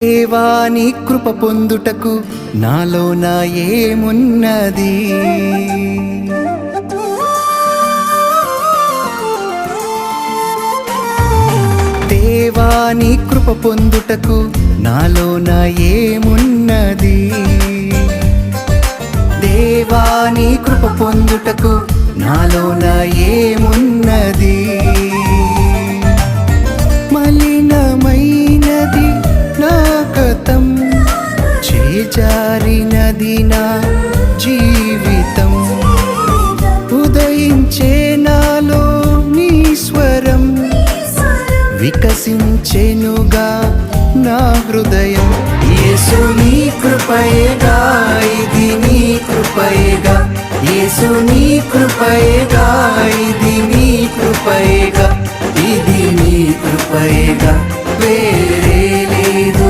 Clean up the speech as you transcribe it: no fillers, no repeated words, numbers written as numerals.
దేవా నీ కృప పొందుటకు నాలోన ఏమున్నది? దేవా నీ కృప పొందుటకు నాలోన ఏమున్నది? దేవా నీ కృప పొందుటకు నాలోన ఏమున్నది? మలినమైనది నా గతం, చేజారినది నా జీవితం. ఉదయించే నాలో నీ స్వరం, వికసించెనుగా నా హృదయం. యేసు నీ కృపయేగా, ఇది నీ కృపయేగా. యేసు నీ కృపయేగా, ఇది నీ కృపయేగా. ఇది నీ కృపయేగా, వేరే లేదు